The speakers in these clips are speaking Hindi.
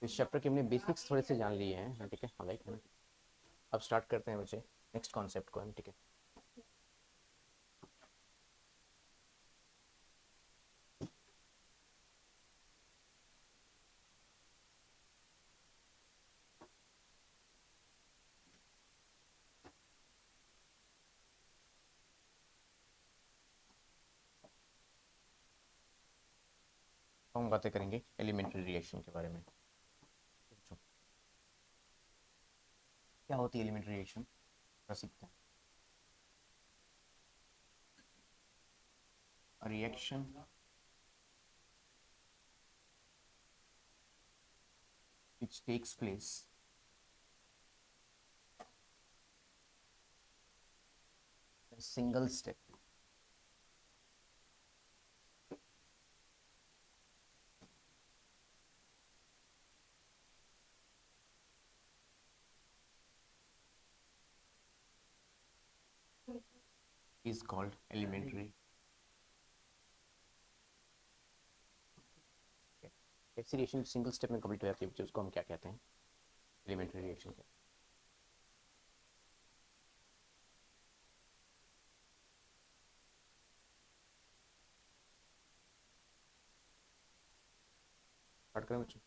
इस चैप्टर के हमने बेसिक्स थोड़े से जान लिए हैं, ठीक है, हालांकि है ना। अब स्टार्ट करते हैं बच्चे नेक्स्ट कॉन्सेप्ट को हम, ठीक है। तो हम बातें करेंगे एलिमेंट्री रिएक्शन के बारे में। तो क्या होती है एलिमेंट्री रिएक्शन, सीखते हैं। Reaction which takes place in a single step is called elementary। ऐसी रिएक्शन सिंगल स्टेप में कंप्लीट हो जाती है, उसको हम क्या कहते हैं, एलिमेंट्री रिएक्शन कहते हैं। स्टार्ट करें बच्चों।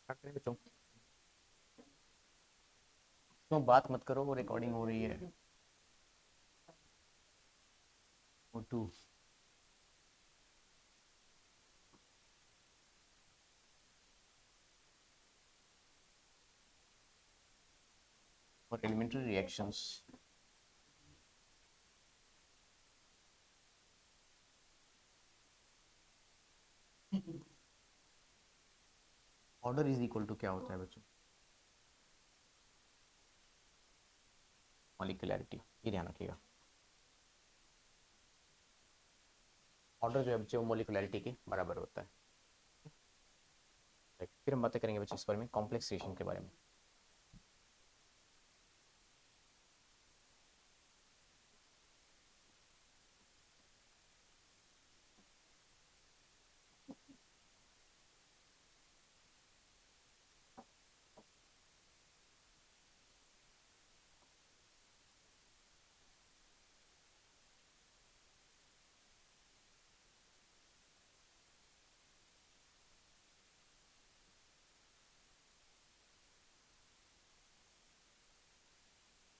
स्टार्ट करें बच्चों। तो बात मत करो, वो रिकॉर्डिंग हो रही है। ओ टू और elementary reactions order is equal to क्या होता है बच्चों, मॉलिक्यूलैरिटी, ये ध्यान रखिएगा। ऑर्डर जो है बच्चे वो मॉलिक्यूलैरिटी के बराबर होता है। फिर हम बातें करेंगे बच्चे इस बारे में, कॉम्प्लेक्स रिएक्शन के बारे में।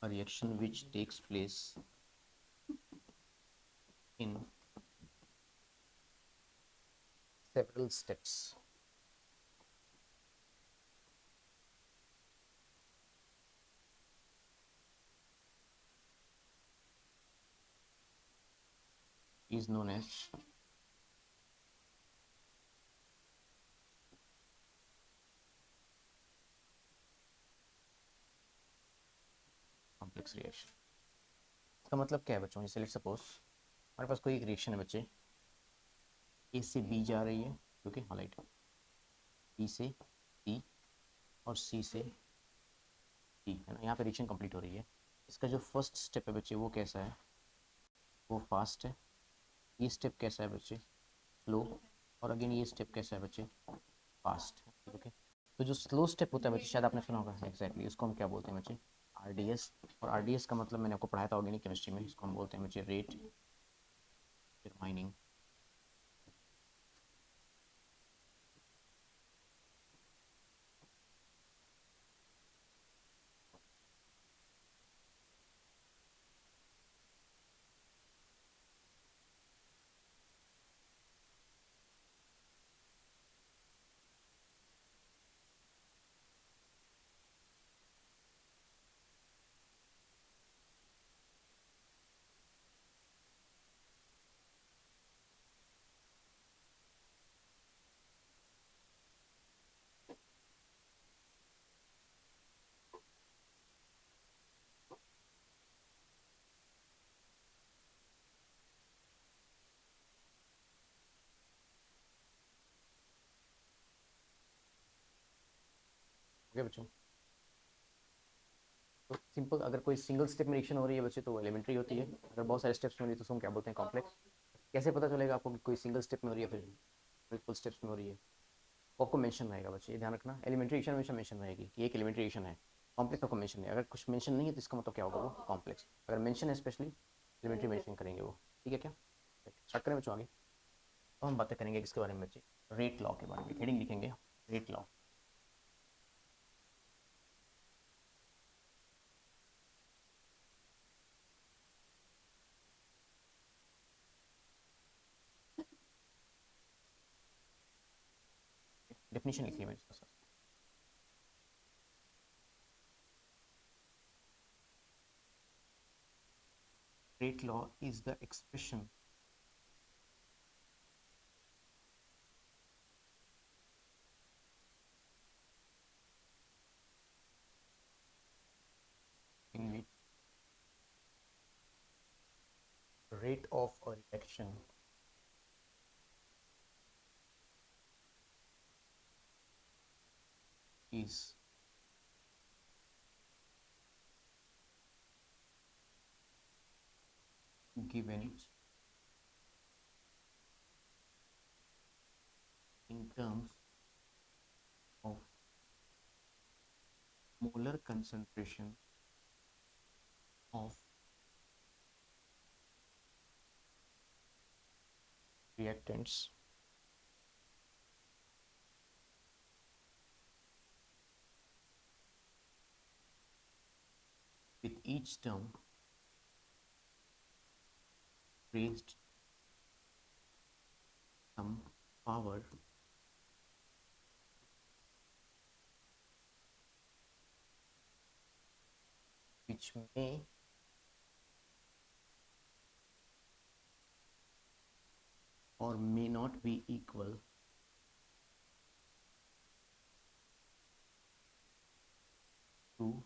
A reaction which takes place in several steps is known as complex reaction. इसका मतलब क्या है बच्चों, जैसे लेट्स सपोज हमारे पास कोई एक रिएक्शन है बच्चे, ए से बी जा रही है, ओके हाईलाइट, बी से सी और सी से डी, है ना। यहाँ पे रिएक्शन कंप्लीट हो रही है। इसका जो फर्स्ट स्टेप है बच्चे वो कैसा है, वो फास्ट है। ये स्टेप कैसा है बच्चे, स्लो। और अगेन ये स्टेप कैसा है बच्चे, फास्ट है, ओके। तो जो स्लो स्टेप होता है बच्चे, शायद आपने सुना होगा एग्जैक्टली, इसको हम क्या बोलते हैं बच्चे, आरडीएस। और आरडीएस का मतलब मैंने आपको पढ़ाया था ऑर्गेनिक केमिस्ट्री में, इसको हम बोलते हैं बच्चे रेट डिटरमाइनिंग ओके बच्चों, तो सिंपल, अगर कोई सिंगल स्टेप में रिएक्शन हो रही है बच्चे तो वो एलिमेंट्री होती है, अगर बहुत सारे स्टेप्स में हो रही है तो उसको हम क्या बोलते हैं, कॉम्प्लेक्स। कैसे पता चलेगा आपको कि कोई सिंगल स्टेप में हो रही है फिर मल्टीपल स्टेप्स में हो रही है? वो आपको मेंशन रहेगा बच्चे, ये ध्यान रखना, एलिमेंट्री रिएक्शन हमेशा मेंशन रहेगी कि एक एलिमेंट्री रिएक्शन है। कॉम्प्लेक्स आपको मेंशन है, अगर कुछ मेंशन नहीं है तो इसका मतलब क्या होगा, वो कॉम्प्लेक्स। अगर मेंशन है स्पेशली एलिमेंट्री मेंशन करेंगे वो। ठीक है क्या? स्टार्ट करें बच्चों आगे। तो हम बातें करेंगे किसके बारे में बच्चे, रेट लॉ के बारे में, हेडिंग लिखेंगे रेट लॉ। डेफिनेशन लिखिए मेरे साथ। Rate law is the expression in which rate of a reaction is given in terms of molar concentration of reactants with each term raised some power which may or may not be equal to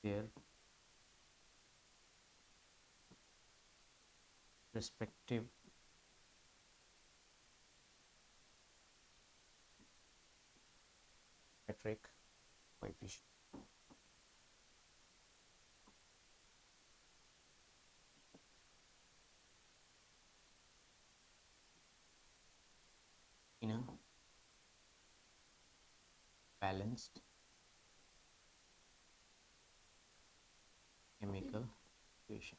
their respective metric coefficient. In a balanced chemical equation.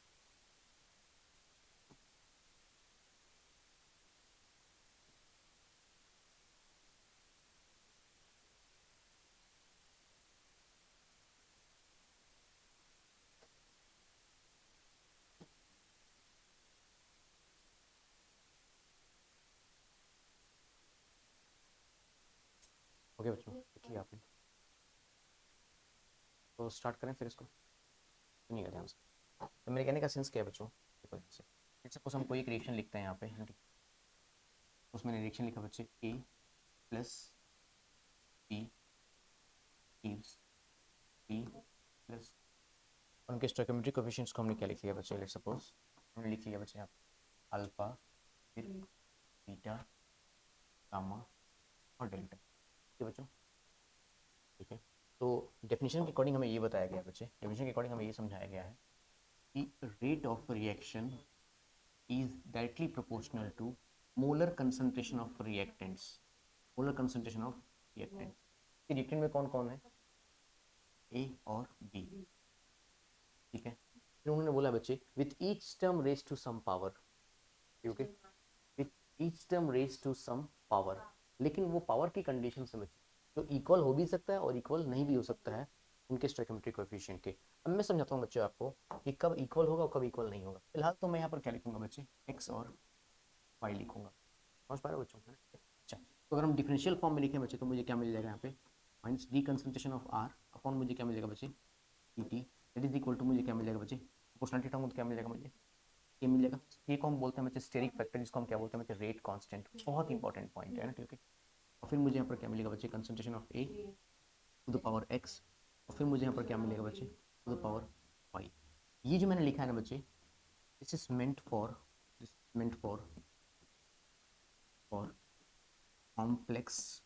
Okay बच्चों, लिख लिया आपने? तो स्टार्ट करें फिर इसको, सुनिएगा ध्यान से। तो मेरे कहने का सेंस क्या है बच्चों, देखो ध्यान से। सपोज हम कोई एक रिएक्शन लिखते हैं यहाँ पे, है ना? उसमें रिएक्शन लिखा बच्चे A plus B gives B plus, उनके स्टोइकियोमेट्रिक कोएफिशिएंट्स को हमने क्या लिख लिया बच्चे, लेट्स सपोज हमने लिख लिया बच्चे यहाँ अल्फा, फिर बीटा, गामा और डेल्टा। ठीक है बच्चों? ठीक है, तो डेफिनेशन के अकॉर्डिंग हमें ये बताया गया है बच्चे, डेफिनेशन के अकॉर्डिंग हमें ये समझाया गया है कि rate of reaction is directly proportional to molar concentration of reactants, molar concentration of reactants। Reactant में कौन कौन है, ए और बी। ठीक है, फिर उन्होंने बोला बच्चे with each term raised to some power, okay, with each term raised to some power, लेकिन वो पावर की कंडीशन से बच्चे जो इक्वल हो भी सकता है और इक्वल नहीं भी हो सकता है उनके स्टोइकियोमेट्रिक कोएफिशिएंट के। अब मैं समझाता हूँ बच्चों आपको कि कब इक्वल होगा और कब इक्वल नहीं होगा। फिलहाल तो मैं यहाँ पर क्या लिखूंगा बच्चे, एक्स और वाई लिखूंगा, समझ पा रहे हो बच्चों? अच्छा, तो अगर हम डिफरेंशियल फॉर्म में लिखें बच्चे तो मुझे क्या मिल जाएगा यहाँ पे, minus D concentration of R upon मुझे क्या मिलेगा बच्चे, D T, that is equal to मुझे क्या मिल जाएगा बच्चे, प्रोपोर्शनलिटी टर्म तो क्या मिल जाएगा मुझे, ये मिल जाएगा। ये को हम बोलते हैं बच्चे स्टेरिक फैक्टर, जिसको हम क्या बोलते हैं बच्चे, रेट कांस्टेंट। बहुत इंपॉर्टेंट पॉइंट है ना, ठीक है। और फिर मुझे यहाँ पर क्या मिलेगा बच्चे, concentration of A to the power X, और फिर मुझे यहाँ पर क्या मिलेगा बच्चे, टू द पावर वाई। ये जो मैंने लिखा है ना बच्चे, this is meant for, this meant for complex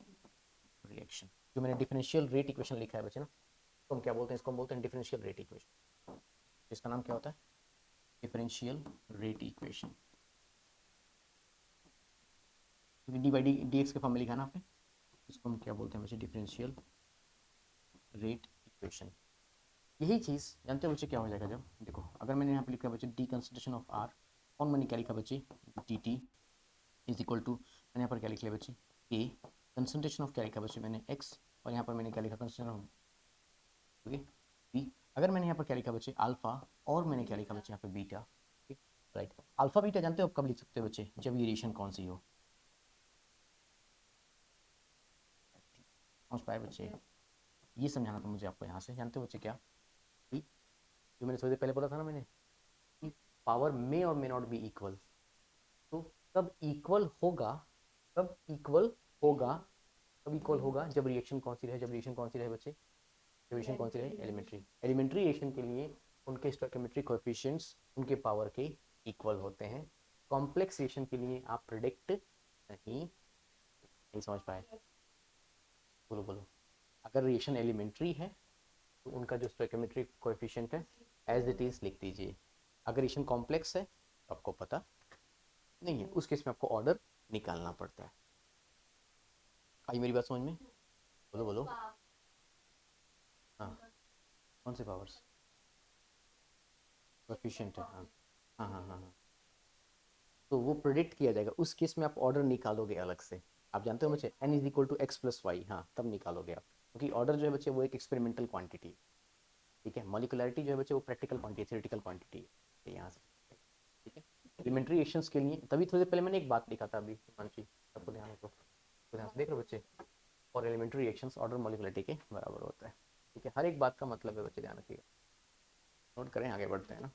reaction, जो मैंने डिफरेंशियल रेट इक्वेशन लिखा है बच्चे ना, तो हम क्या बोलते हैं इसको, हम बोलते हैं डिफरेंशियल रेट इक्वेशन। इसका नाम क्या होता है, differential rate equation. D by D x के फॉर्म में लिखा है ना आपने, इसको हम क्या बोलते हैं बच्चे, डिफरेंशियल रेट इक्वेशन। यही चीज़ जानते हो बच्चे क्या हो जाएगा, जब देखो अगर मैंने यहाँ पे लिखा बच्चे डी कंसंट्रेशन ऑफ आर, कौन मैंने क्या लिखा बच्चे, D T is equal to, मैंने यहाँ पर क्या लिख लिया बच्चे, ए कंसंट्रेशन ऑफ क्या लिखा बच्चे मैंने एक्स, और यहाँ पर मैंने क्या लिखा कंसंट्रेशन ऑफ बी। अगर मैंने यहाँ पर क्या लिखा बच्चे अल्फा, और मैंने क्या लिखा बच्चे यहाँ पे बीटा, राइट। अल्फा बीटा जानते हो आप कब लिख सकते हो बच्चे, जब ये रिएक्शन कौन सी हो, समझ पाए बच्चे, ये समझाना था मुझे आपको यहाँ से। जानते हो बच्चे क्या, जो मैंने थोड़ी देर पहले बोला था ना मैंने, कि पावर मे और मे नॉट बी इक्वल, तो कब इक्वल होगा, कब इक्वल होगा, कब इक्वल होगा, जब रिएक्शन कौन सी रहे, जब रिएक्शन कौन सी रहे बच्चे, जब रिएक्शन कौन सी रहे, एलिमेंट्री। एलिमेंट्री रिएक्शन के लिए उनके स्टोइकियोमेट्रिक कोएफिशिएंट्स उनके पावर के इक्वल होते हैं। कॉम्प्लेक्स रिएक्शन के लिए आप प्रेडिक्ट नहीं, नहीं समझ पाए, बोलो बोलो। अगर रिएक्शन एलिमेंट्री है तो उनका जो स्टोइकियोमेट्रिक कोएफिशिएंट है एज इट इज लिख दीजिए। अगर रिएक्शन कॉम्प्लेक्स है तो आपको पता नहीं है, उस केस में आपको ऑर्डर निकालना पड़ता है। आई मेरी बात समझ में, बोलो बोलो। हाँ, कौन से पावर्स, कोएफिशिएंट है, हाँ हाँ हाँ हाँ हाँ, तो वो प्रेडिक्ट किया जाएगा, उस केस में आप ऑर्डर निकालोगे अलग से। आप जानते हो बच्चे n is equal to X plus Y, हाँ तब निकालोगे आप, क्योंकि ऑर्डर जो है बच्चे वो एक एक्सपेरिमेंटल क्वांटिटी, ठीक है। मॉलिकुलरिटी जो है बच्चे वो प्रैक्टिकल क्वांटिटी, थ्योरेटिकल क्वांटिटी है यहाँ से, ठीक है। एलिमेंट्री रिएक्शंस के लिए तभी थोड़ी देर पहले मैंने एक बात लिखा था अभी मानसी, आपको ध्यान रखो, तो ध्यान से देख लो बच्चे, और एलिमेंट्री रिएक्शंस ऑर्डर मॉलिकुलरिटी के बराबर होता है, ठीक है। हर एक बात का मतलब है बच्चे, ध्यान रखिएगा, नोट करें, आगे बढ़ते हैं ना।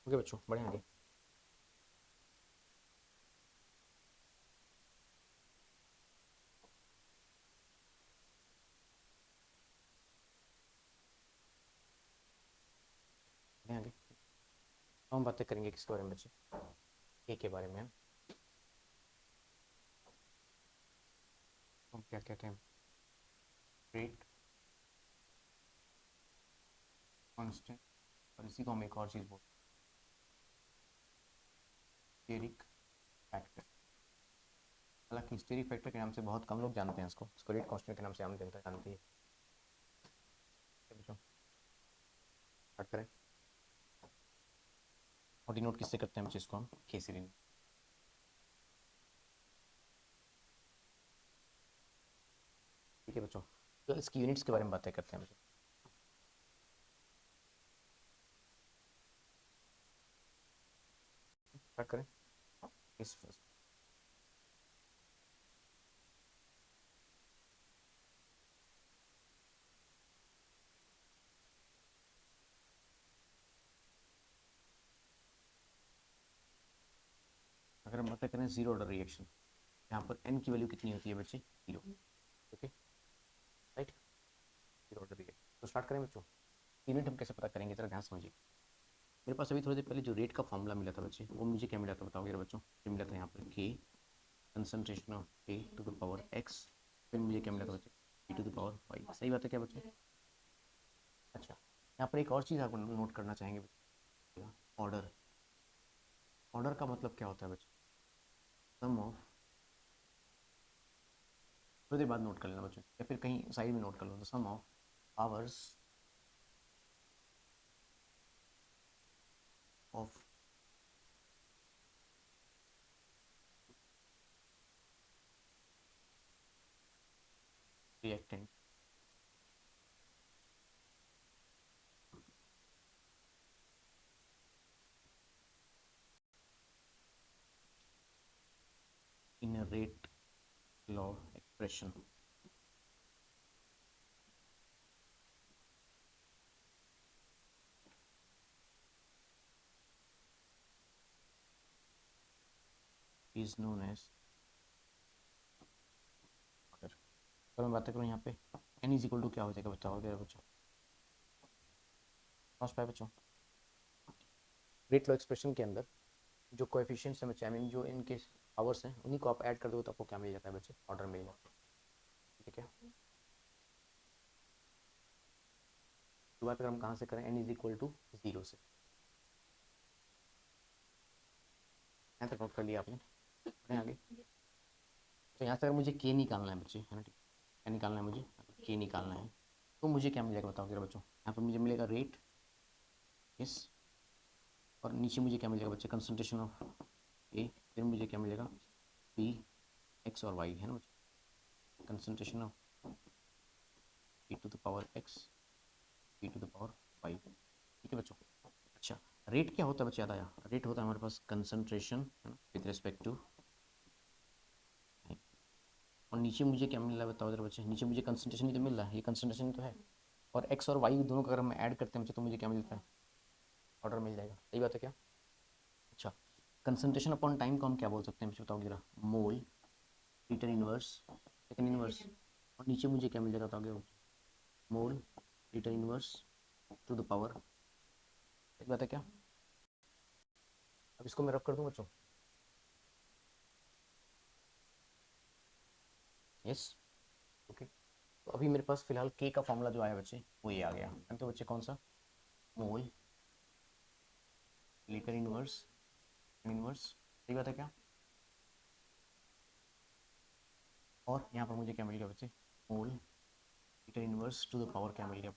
ओके बच्चों, बढ़िया आगे। बढ़िया आगे, हम बातें करेंगे किसके बारे में बच्चे, ए के बारे में, हम क्या कहते हैं, रेट कांस्टेंट, और इसी को हम एक और चीज़ बोलते हैं स्टेरिक फैक्टर। हालांकि स्टेरिक फैक्टर के नाम से बहुत कम लोग जानते हैं इसको, इसको रेट कांस्टेंट के नाम से आम जनता जानती है। बच्चों स्टार्ट करें, और डिनोट किससे करते हैं बच्चे इसको, हम के से डिनोट, ठीक है बच्चों। तो इसकी यूनिट्स के बारे में बातें करते हैं बच्चों, स्टार्ट करें इस फर्स्ट। अगर हम बातें करें जीरो ऑर्डर रिएक्शन, यहाँ पर n की वैल्यू कितनी होती है बच्चे, zero, okay right, zero order reaction. तो स्टार्ट करें बच्चों, यूनिट हम कैसे पता करेंगे, जरा ध्यान समझिए। मेरे पास अभी थोड़ी देर पहले जो रेट का फॉर्मूला मिला था बच्चे, वो मुझे क्या मिला था बताओगे बच्चों, जो मिला था यहाँ पर के concentration of A to the power X, फिर मुझे क्या मिला था बच्चे, e to the power Y. सही बात है क्या बच्चों? अच्छा, यहाँ पर एक और चीज़ आपको नोट करना चाहेंगे, ऑर्डर। ऑर्डर का मतलब क्या होता है बच्चों? सम ऑफ, थोड़ी देर बाद नोट कर लेना बच्चों, या फिर कहीं साइड में नोट कर लो, तो sum of ours of reactant in a rate law expression is known as order। अगर मैं बात करूँ यहाँ पे n इज इक्वल टू क्या हो जाएगा बताओगे बच्चों? समझ पाए बच्चों? रेट लॉ एक्सप्रेशन के अंदर जो कोएफिशिएंट्स हैं बच्चे, आई मीन जो इनके आवर्स हैं, उन्हीं को आप ऐड कर दो तो आपको क्या मिल जाता है बच्चे? ऑर्डर मिल जाता है। ठीक है, शुरुआत अगर हम कहाँ से करें? n इज इक्वल टू 0 से। यहाँ तक नोट कर लिया आपने, बढ़े आगे। तो यहाँ से अगर मुझे k निकालना है बच्चे, है ना, ठीक, क्या निकालना है मुझे? k निकालना है, तो मुझे क्या मिलेगा बताओ जरा बच्चों? यहाँ पर मुझे मिलेगा रेट, यस, और नीचे मुझे क्या मिलेगा बच्चे? कंसंट्रेशन ऑफ ए। फिर मुझे क्या मिलेगा? पी, एक्स और वाई, है ना बच्चों? Concentration of P to the power X, P to the power Y. ठीक है बच्चों? अच्छा, रेट क्या होता है बच्चे? याद आया, रेट होता है हमारे पास कंसंट्रेशन, है ना, विद रिस्पेक्ट टू, और नीचे मुझे क्या मिल रहा है बताओ जरा बच्चे? नीचे मुझे कंसंट्रेशन ही तो मिल रहा है, ये कंसंट्रेशन ही तो है, और एक्स और वाई दोनों का अगर हम ऐड करते हैं बच्चे तो मुझे क्या मिलता है? ऑर्डर मिल जाएगा। सही बात है क्या? अच्छा, कंसंट्रेशन अपॉन टाइम को हम क्या बोल सकते हैं बच्चे बताओ जरा? Mole, litre inverse, second inverse, और नीचे मुझे क्या मिल जाएगा बताओगे बच्चे? Mole, litre inverse to the power. सही बात है क्या? अब इसको मैं रब कर दूं बच्चों? Yes, okay. तो अभी मेरे पास फिलहाल के का फॉर्मूला जो आया बच्चे, वो ये आ गया, तो बच्चे कौन सा? मोल, लीटर इनवर्स, इनवर्स। सही बात है क्या? और यहाँ पर मुझे क्या मिल गया बच्चे? Mole, litre inverse to the power क्या मिल गया?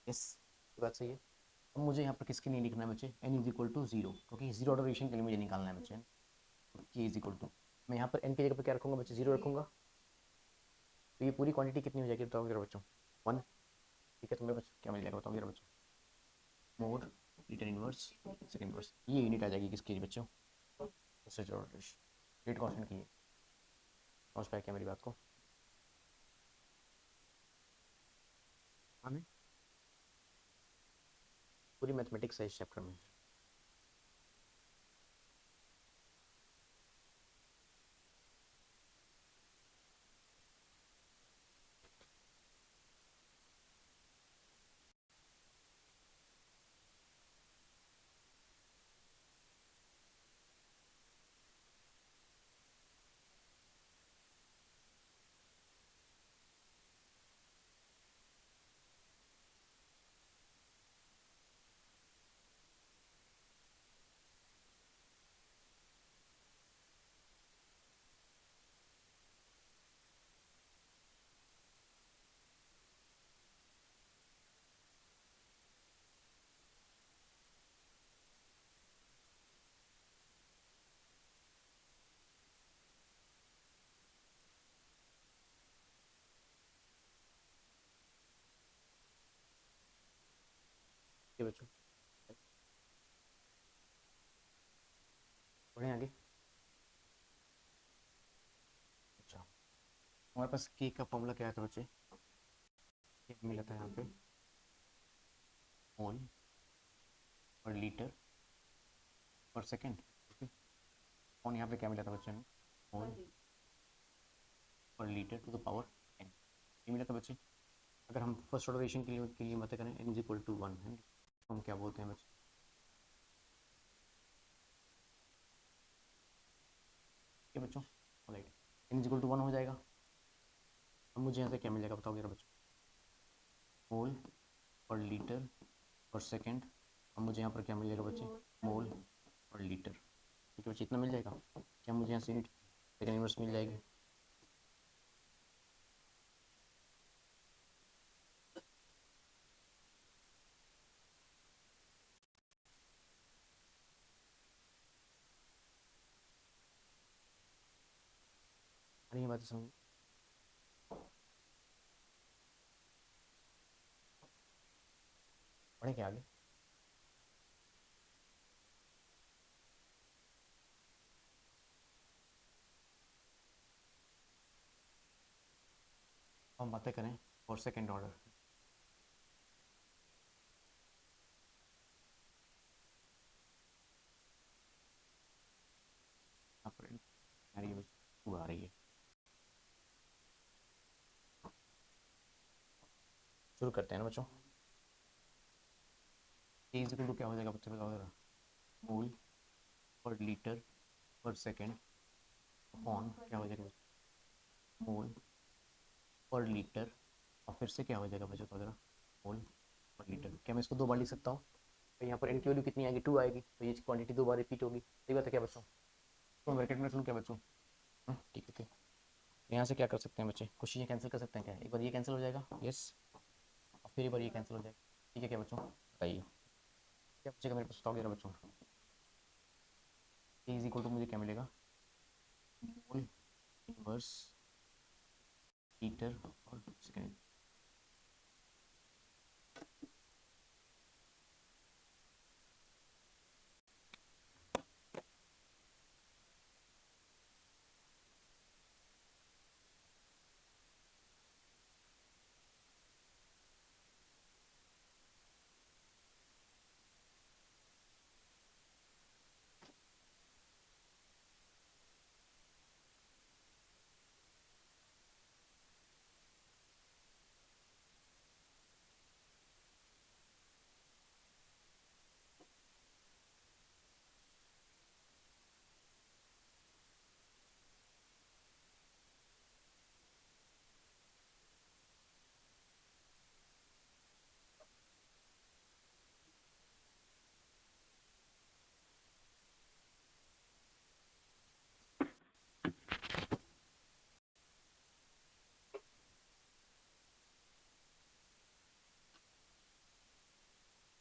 यस, बात सही है। अब मुझे यहाँ पर किसके लिए लिखना है बच्चे? N is equal to zero, क्योंकि जीरो ऑर्डर रेशियो के लिए मुझे निकालना है बच्चे। के इज इक्वल टू, मैं यहाँ पर एन की जगह पर क्या रखूंगा बच्चे? जीरो रखूंगा। तो ये पूरी क्वांटिटी कितनी हो जाएगी बताओ जरा बच्चों? वन। ठीक है, तो मेरे बच्चों क्या मिल जाएगा बताओ जरा बच्चों? मोर, लीटर इनवर्स, सेकंड इनवर्स, ये यूनिट आ जाएगी किसकी बच्चों? रेट कॉन्स्टेंट की है। समझ पाया क्या मेरी बात को? हाँ, पूरी मैथमेटिक्स है इस चैप्टर में। ये बच्चों बढ़े आगे। अच्छा, हमारे पास के का फॉर्मूला क्या था बच्चे? ये मिला था यहाँ पे मोल और लीटर पर सेकेंड। ओके, और यहाँ पे क्या मिला था बच्चे? Mole per litre to the power N, ये मिला था बच्चे। अगर हम फर्स्ट ऑर्डर रेशियो के लिए बातें करें, N is equal to one है, तो हम क्या बोलते हैं बच्चे? ये बच्चों right, N is equal to one हो जाएगा। अब मुझे यहाँ से क्या मिलेगा बताओ जरा बच्चों, मोल पर लीटर पर सेकेंड। अब मुझे यहाँ पर क्या मिलेगा बच्चे, मोल पर लीटर। ठीक है बच्चे, इतना मिल जाएगा। क्या मुझे यहाँ से यूनिट सेकेंड इनवर्स मिल जाएगी। अरे ये बात समझ, पढ़े क्या आगे। हम बातें करें और सेकेंड ऑर्डर। यहाँ पर यार ये टू आ रही है, शुरू करते हैं ना बच्चों। ए इज इक्वल टू क्या हो जाएगा बच्चे बताओ जरा, मोल पर लीटर पर सेकेंड अपॉन क्या हो जाएगा, मोल पर लीटर। और फिर से क्या हो जाएगा बच्चों तो जरा, मोल पर लीटर। क्या मैं इसको दो बार लिख सकता हूँ, तो यहाँ पर एन की वैल्यू कितनी आएगी, टू आएगी, तो ये क्वांटिटी दो बार रिपीट होगी। सही बात है क्या बच्चों, तो ब्रैकेट में रख लूँ क्या बच्चों। ठीक है, यहाँ से क्या कर सकते हैं बच्चे, कुछ चीज़ें कैंसिल कर सकते हैं क्या, एक बार ये कैंसिल हो जाएगा, यस, और फिर एक बार ये कैंसिल हो जाएगा। ठीक है क्या बच्चों, बताइए क्या बचेगा मेरे पास, बताओगे जरा बच्चों। ए इज इक्वल टू मुझे क्या मिलेगा, मोल इनवर्स लीटर और सेकेंड।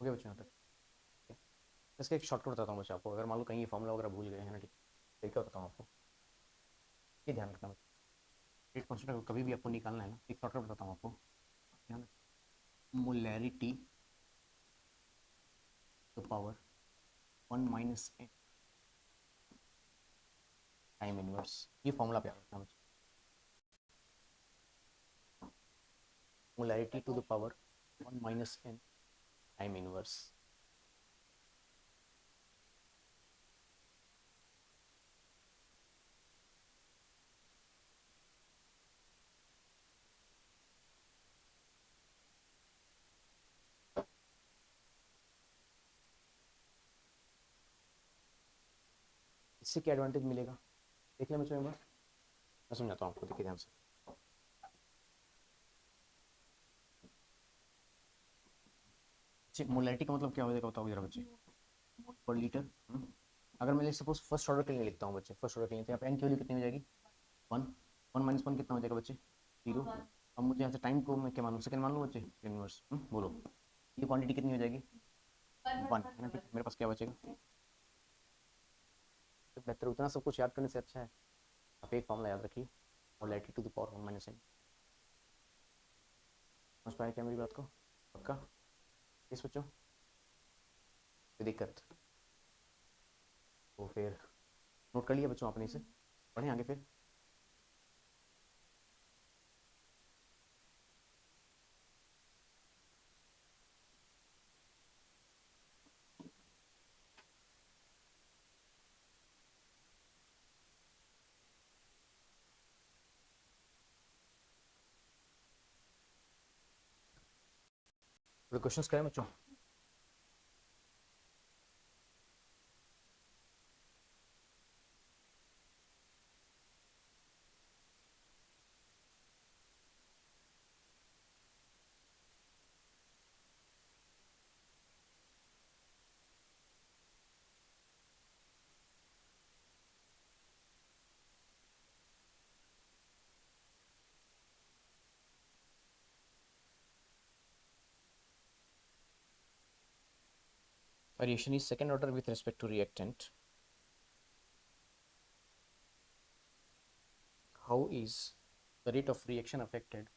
ओके बच्चों यहाँ तक। इसका एक शॉर्टकट बताता हूँ बच्चों आपको, अगर मान लो कहीं ये फॉर्मूला वगैरह भूल गए हैं ना, ठीक है, क्या बताता हूँ आपको, ये ध्यान रखना बच्चों। रेट कॉन्स्टेंट कभी भी आपको निकालना है ना, एक शॉर्टकट बताता हूँ आपको, ध्यान, molarity to power 1 minus N time inverse. ये फॉर्मूला पे याद रखना बच्चों, molarity to the power 1 minus N time inverse. इससे क्या एडवांटेज मिलेगा, देख लें बच्चों एक बार, मैं समझाता हूँ आपको, देखिए ध्यान से। मोलैरिटी का मतलब क्या हो जाएगा बताओ जरा बच्चे, पर लीटर। अगर मैं सपोज फर्स्ट ऑर्डर के लिए लिखता हूँ बच्चे, फर्स्ट ऑर्डर के लिए, तो यहाँ पे एन की वैल्यू कितनी हो जाएगी, 1, 1 माइनस 1 कितना हो जाएगा बच्चे, 0। अब मुझे यहाँ से टाइम को मैं क्या मान लूँ, सेकंड मान लूँ बच्चे, इनवर्स। बोलो ये क्वांटिटी कितनी हो जाएगी, 1 है ना, ठीक है, मेरे पास क्या बचेगा, तो बेहतर उतना सब कुछ याद करने से अच्छा है आप एक फॉर्मूला याद रखिए, molarity to the power 1 minus N. समझ पाए क्या मेरी बात को, पक्का, किस बच्चों, कोई दिक्कत, तो फिर नोट कर लिया बच्चों आपने इसे, पढ़ें आगे फिर। क्वेश्चंस करें बच्चों। variation is second order with respect to reactant. How is the rate of reaction affected?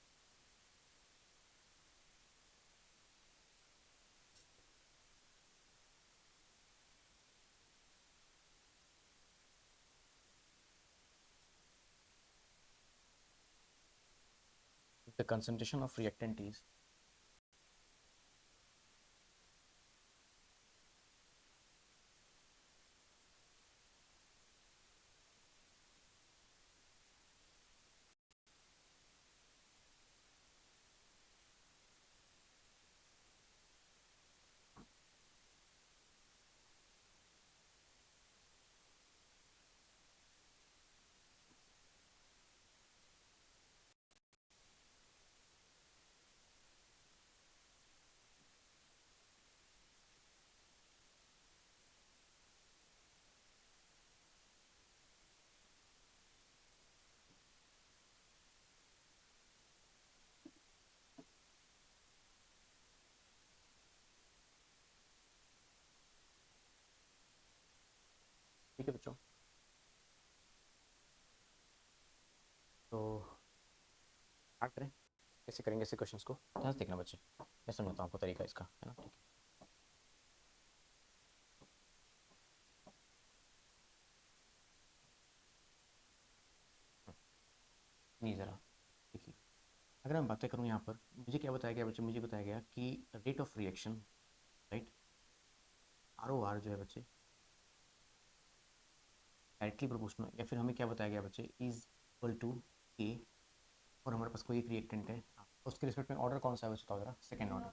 If the concentration of reactant is ठीक है बच्चों। तो स्टार्ट करें, कैसे करेंगे ऐसे क्वेश्चंस को ध्यान से देखना बच्चे, मैं समझाता हूँ आपको तरीका इसका, है ना। ठीक है, नहीं ज़रा देखिए, अगर मैं बातें करूँ यहाँ पर मुझे क्या बताया गया बच्चे, मुझे बताया गया कि rate of reaction, right, R O R जो है बच्चे डायरेक्टली प्रोपोर्शनल, या फिर हमें क्या बताया गया बच्चे, इज इक्वल टू के, और हमारे पास कोई एक रिएक्टेंट है, उसके रिस्पेक्ट में ऑर्डर कौन सा है बच्चे, बताओ जरा, सेकेंड ऑर्डर,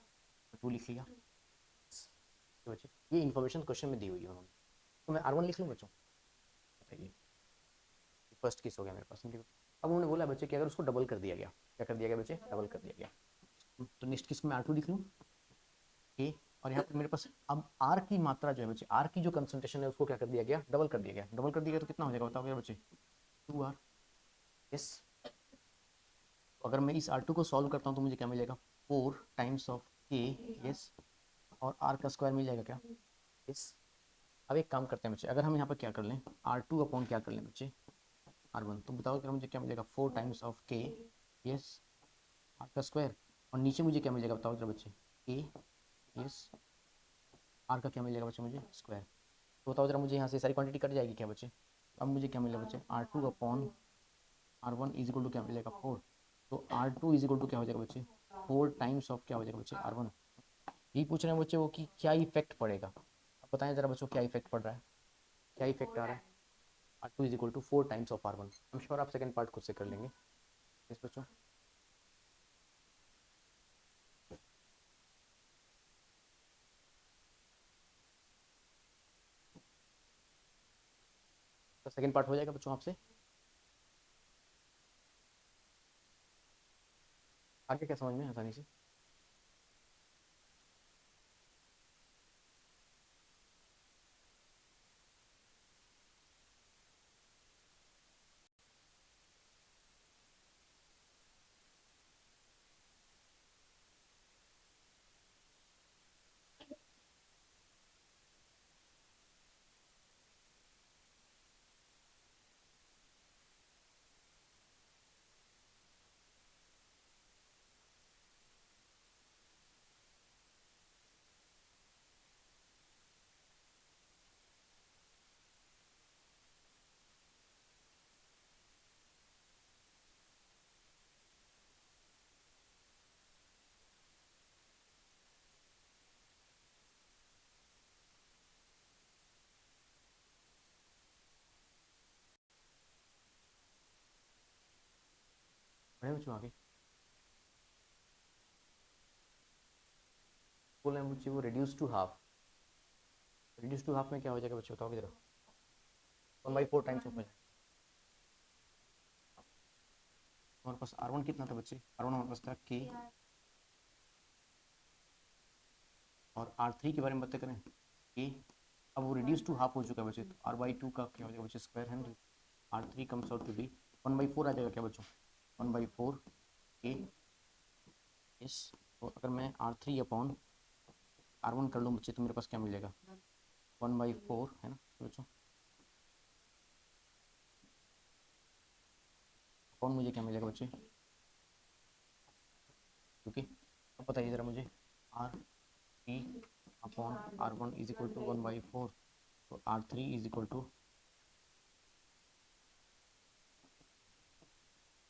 तो टू लिख लिया। तो बच्चे ये इन्फॉर्मेशन क्वेश्चन में दी हुई है उन्होंने, तो मैं आर वन लिख लूँ बच्चों, बताइए, फर्स्ट केस हो गया मेरे पास। अब उन्होंने बोला बच्चे कि अगर उसको डबल कर दिया गया, क्या कर दिया गया बच्चे, डबल कर दिया गया, तो नेक्स्ट केस में आर टू लिख लूँ, ए, और यहाँ पर मेरे पास अब आर की मात्रा जो है बच्चे, आर की जो कंसंट्रेशन है उसको क्या कर दिया गया, डबल कर दिया गया, डबल कर दिया गया तो कितना हो जाएगा बताओ मेरे बच्चे, टू आर। यस, अगर मैं इस आर टू को सॉल्व करता हूँ तो मुझे क्या मिलेगा, फोर टाइम्स ऑफ के, यस, और आर का स्क्वायर मिल जाएगा क्या, यस। अब एक काम करते हैं बच्चे, अगर हम यहाँ पर क्या कर लें, आर टू अपॉन क्या कर लें बच्चे, आर वन, तो बताओ अगर मुझे क्या मिलेगा, फोर टाइम्स ऑफ के, यस, आर का स्क्वायर, और नीचे मुझे क्या मिलेगा बताओ जरा बच्चे, के, यस, आर का क्या मिलेगा बच्चे मुझे, स्क्वायर। तो बताओ जरा मुझे यहाँ से सारी क्वांटिटी कट जाएगी क्या बच्चे, अब मुझे क्या मिलेगा बच्चे, R two upon R one is equal to क्या मिलेगा, फोर, तो R two is equal to क्या हो जाएगा बच्चे, फोर टाइम्स ऑफ क्या हो जाएगा बच्चे, आर वन। यही पूछ रहे हैं बच्चे वो कि क्या इफेक्ट पड़ेगा, अब बताएं जरा बच्चों क्या इफेक्ट पड़ रहा है, क्या इफेक्ट आ रहा है, R two is equal to four times of R one. I am sure आप सेकंड पार्ट खुद से कर लेंगे, यस बच्चों। तो सेकंड पार्ट हो जाएगा बच्चों आपसे, आगे क्या समझ में आसानी से। बढ़े बच्चों आगे, बोल रहे हैं मुझे वो reduce to half, reduce to half में क्या हो जाएगा बच्चों, बताओ किधर, one by four times of हो जाएगा। हमारे पास आर वन कितना था बच्चे, आर वन हमारे पास था के, और आर थ्री के बारे में बातें करें, के, अब वो रिड्यूस टू हाफ हो चुका है बच्चे, तो आर बाई टू का क्या हो जाएगा बच्चे, स्क्वायर है ना, r three comes out to be one by four आ जाएगा क्या बच्चों, वन बाई फोर के, इस, तो अगर मैं आर थ्री अपॉन R1 कर लूँ बच्चे तो मेरे पास क्या मिलेगा, 1/4 है ना बच्चों। कौन मुझे क्या मिलेगा बच्चे, क्योंकि अब बताइए ज़रा मुझे, R3/R1 इज इक्वल टू 1/4, तो R3 is equal to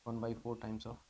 1/4 times of